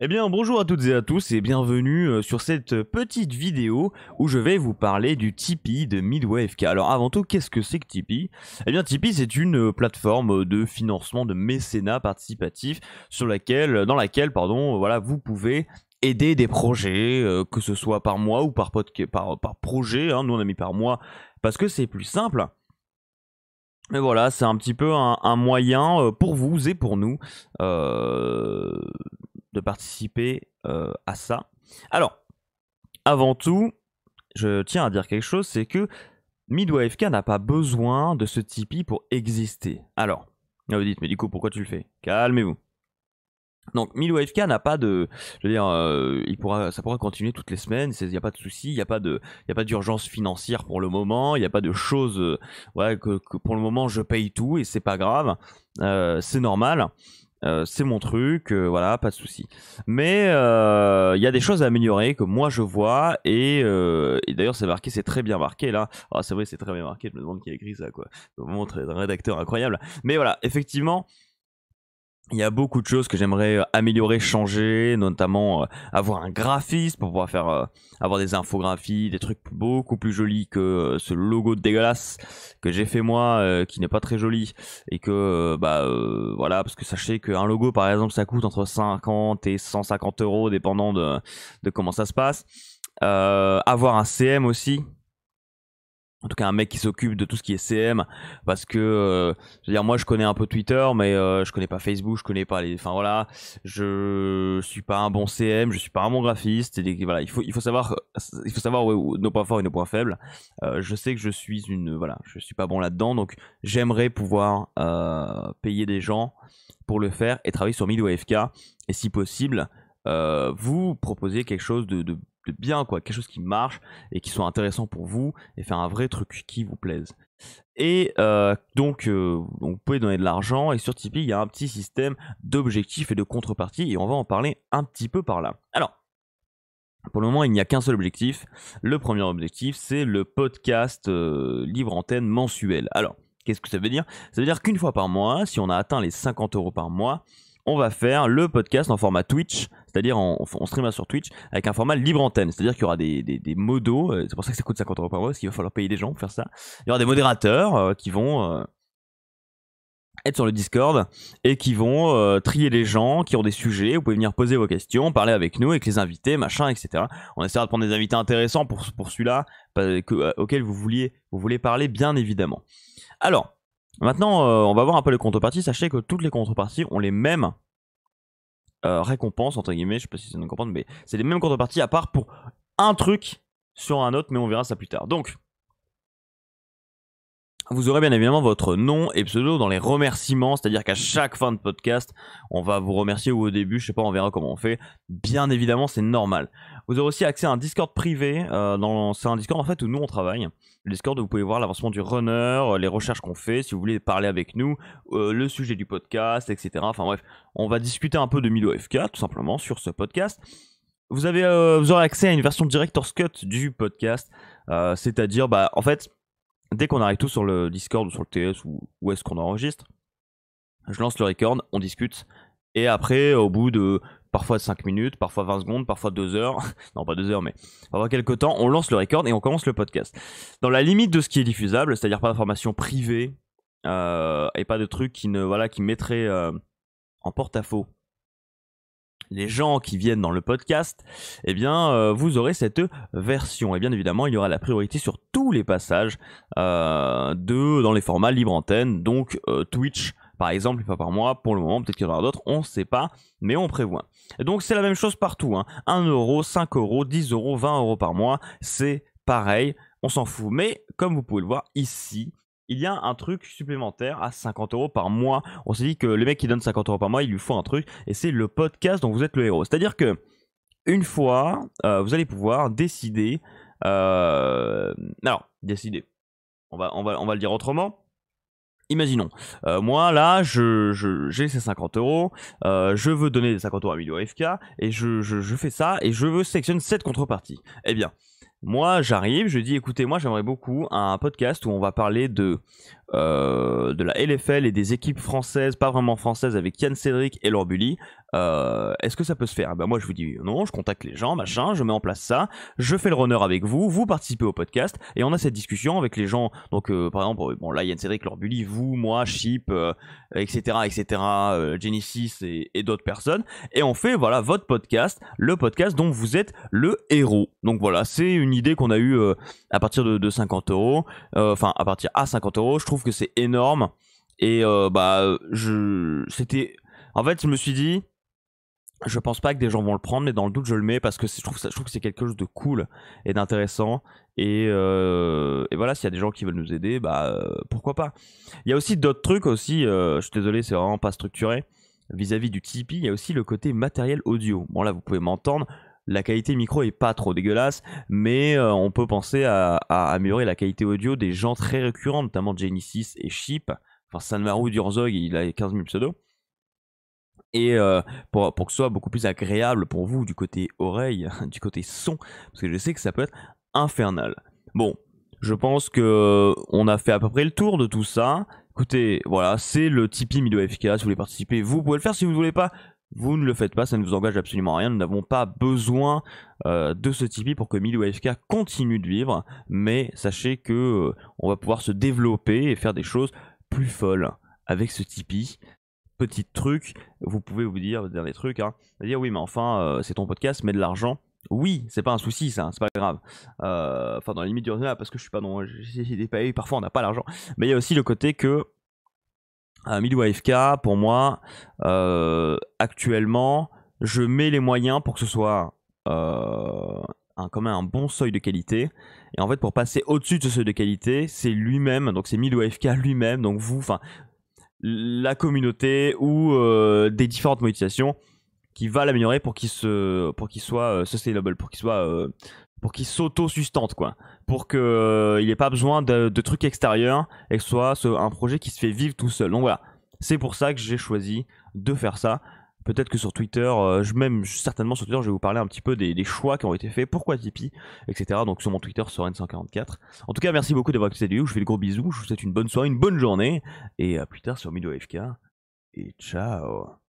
Eh bien, bonjour à toutes et à tous et bienvenue sur cette petite vidéo où je vais vous parler du Tipeee de Midway FK. Alors avant tout, qu'est-ce que c'est que Tipeee? Eh bien, Tipeee, c'est une plateforme de financement, de mécénat participatif dans laquelle, voilà, vous pouvez aider des projets, que ce soit par mois ou par projet. Hein. Nous, on a mis par mois parce que c'est plus simple. Mais voilà, c'est un petit peu un moyen pour vous et pour nous euh, de participer à ça. Alors, avant tout, je tiens à dire quelque chose, c'est que Midway FK n'a pas besoin de ce Tipeee pour exister. Alors, vous dites, mais du coup, pourquoi tu le fais? Calmez-vous. Donc, Midway FK n'a pas de, je veux dire, ça pourra continuer toutes les semaines. Il n'y a pas de souci, il n'y a pas d'urgence financière pour le moment, il n'y a pas de choses, ouais, que pour le moment je paye tout et c'est pas grave, c'est normal. C'est mon truc, voilà, pas de souci. Mais il y a des choses à améliorer que moi je vois et d'ailleurs c'est marqué, c'est très bien marqué là. Ah, c'est vrai, c'est très bien marqué. Je me demande qui a écrit ça, quoi. Vraiment un rédacteur incroyable. Mais voilà, effectivement. Il y a beaucoup de choses que j'aimerais améliorer, changer, notamment avoir un graphiste pour pouvoir avoir des infographies, des trucs beaucoup plus jolis que ce logo dégueulasse que j'ai fait moi, qui n'est pas très joli et que voilà, parce que sachez qu'un logo par exemple ça coûte entre 50 et 150 euros dépendant de comment ça se passe. Avoir un CM aussi, en tout cas un mec qui s'occupe de tout ce qui est CM, parce que je veux dire, moi je connais un peu Twitter, mais je connais pas Facebook, je connais pas enfin voilà, je suis pas un bon CM, je suis pas un bon graphiste, voilà, il faut savoir nos points forts et nos points faibles. Je sais que je suis pas bon là-dedans, donc j'aimerais pouvoir payer des gens pour le faire et travailler sur Midway FK, et si possible vous proposer quelque chose de bien, quoi, quelque chose qui marche et qui soit intéressant pour vous et faire un vrai truc qui vous plaise. Et donc, vous pouvez donner de l'argent et sur Tipeee il y a un petit système d'objectifs et de contrepartie et on va en parler un petit peu par là. Alors, pour le moment, il n'y a qu'un seul objectif. Le premier objectif, c'est le podcast libre antenne mensuel. Alors, qu'est-ce que ça veut dire? Ça veut dire qu'une fois par mois, si on a atteint les 50 euros par mois, on va faire le podcast en format Twitch, c'est-à-dire on streamera sur Twitch avec un format libre antenne, c'est-à-dire qu'il y aura des modos, c'est pour ça que ça coûte 50 euros par mois, parce qu'il va falloir payer des gens pour faire ça. Il y aura des modérateurs qui vont être sur le Discord et qui vont trier les gens qui ont des sujets. Vous pouvez venir poser vos questions, parler avec nous, avec les invités, machin, etc. On essaiera de prendre des invités intéressants pour celui-là, auquel vous voulez parler, bien évidemment. Alors, maintenant, on va voir un peu les contreparties. Sachez que toutes les contreparties ont les mêmes récompenses, entre guillemets. Je sais pas si c'est une comprendre, mais c'est les mêmes contreparties, à part pour un truc sur un autre, mais on verra ça plus tard. Donc, vous aurez bien évidemment votre nom et pseudo dans les remerciements, c'est-à-dire qu'à chaque fin de podcast, on va vous remercier, ou au début, je sais pas, on verra comment on fait. Bien évidemment, c'est normal. Vous aurez aussi accès à un Discord privé. C'est un Discord en fait où nous on travaille. Le Discord où vous pouvez voir l'avancement du runner, les recherches qu'on fait, si vous voulez parler avec nous, le sujet du podcast, etc. Enfin bref, on va discuter un peu de Milo FK tout simplement sur ce podcast. Vous aurez accès à une version Director's Cut du podcast, c'est-à-dire, en fait, dès qu'on arrive tous sur le Discord ou sur le TS ou où est-ce qu'on enregistre, je lance le record, on discute. Et après, au bout de parfois 5 minutes, parfois 20 secondes, parfois 2 heures, non pas 2 heures, mais parfois quelques temps, on lance le record et on commence le podcast. Dans la limite de ce qui est diffusable, c'est-à-dire pas d'informations privées et pas de trucs qui mettraient en porte-à-faux les gens qui viennent dans le podcast, eh bien, vous aurez cette version. Et bien évidemment, il y aura la priorité sur tous les passages dans les formats libre antenne, donc Twitch, par exemple, une fois par mois. Pour le moment, peut-être qu'il y en aura d'autres, on ne sait pas, mais on prévoit. Et donc, c'est la même chose partout. 1 euro, 5 euros, 10 euros, 20 euros par mois, c'est pareil, on s'en fout. Mais comme vous pouvez le voir ici, il y a un truc supplémentaire à 50 euros par mois. On s'est dit que le mec qui donne 50 euros par mois, il lui faut un truc, et c'est le podcast dont vous êtes le héros. C'est-à-dire que une fois, vous allez pouvoir décider. Alors, décider. On va le dire autrement. Imaginons, moi là, j'ai ces 50 euros, je veux donner des 50 euros à Emilio FK, et je fais ça, et je veux sélectionner cette contrepartie. Eh bien, moi j'arrive, je dis écoutez, moi j'aimerais beaucoup un podcast où on va parler de de la LFL et des équipes françaises, pas vraiment françaises, avec Yann Cédric et Laure Bully. Est-ce que ça peut se faire? Moi je vous dis non, je contacte les gens, machin, je mets en place ça, je fais le runner avec vous, vous participez au podcast et on a cette discussion avec les gens. Donc par exemple, bon là Yann Cédric, Laure Bully, vous, moi, Chip, etc., Genesis et d'autres personnes, et on fait voilà votre podcast, le podcast dont vous êtes le héros. Donc voilà, c'est une idée qu'on a eue à partir de 50 euros, enfin à partir à 50 euros. Je trouve que c'est énorme et c'était, en fait je me suis dit, je pense pas que des gens vont le prendre, mais dans le doute je le mets parce que je trouve que c'est quelque chose de cool et d'intéressant, et voilà, s'il y a des gens qui veulent nous aider, pourquoi pas. Il y a aussi d'autres trucs aussi, je suis désolé, c'est vraiment pas structuré vis-à-vis du Tipeee. Il y a aussi le côté matériel audio. Bon là vous pouvez m'entendre, la qualité micro est pas trop dégueulasse, mais on peut penser à améliorer la qualité audio des gens très récurrents, notamment Genesis et Chip. Enfin, Sanmaru Durzog, il a 15 000 pseudos. Et pour que ce soit beaucoup plus agréable pour vous du côté oreille, du côté son, parce que je sais que ça peut être infernal. Bon, je pense que on a fait à peu près le tour de tout ça. Écoutez, voilà, c'est le Tipeee MidwayFK. Si vous voulez participer, vous pouvez le faire. Si vous ne voulez pas, vous ne le faites pas, ça ne vous engage absolument à rien. Nous n'avons pas besoin de ce Tipeee pour que MidwayFK continue de vivre, mais sachez que on va pouvoir se développer et faire des choses plus folles avec ce Tipeee. Petit truc, vous pouvez vous dire des trucs, hein, dire oui mais enfin c'est ton podcast, mets de l'argent. Oui, c'est pas un souci ça, c'est pas grave. Enfin dans la limite du raisonnable, parce que je suis pas dans, j'ai des payés, parfois on n'a pas l'argent. Mais il y a aussi le côté que MidwayFK, pour moi, actuellement, je mets les moyens pour que ce soit quand même un bon seuil de qualité. Et en fait, pour passer au-dessus de ce seuil de qualité, c'est lui-même, donc c'est MidwayFK lui-même, donc vous, enfin la communauté ou des différentes monétisations qui va l'améliorer pour qu'il soit sustainable, pour qu'il s'auto-sustente, quoi, pour que il n'ait pas besoin de trucs extérieurs et que ce soit un projet qui se fait vivre tout seul. Donc voilà, c'est pour ça que j'ai choisi de faire ça. Peut-être que sur Twitter, certainement sur Twitter, je vais vous parler un petit peu des choix qui ont été faits, pourquoi Tipeee, etc. Donc sur mon Twitter, Soren144. En tout cas, merci beaucoup d'avoir écouté cette vidéo. Je vous fais de gros bisous. Je vous souhaite une bonne soirée, une bonne journée. Et à plus tard sur MidwayFK. Et ciao.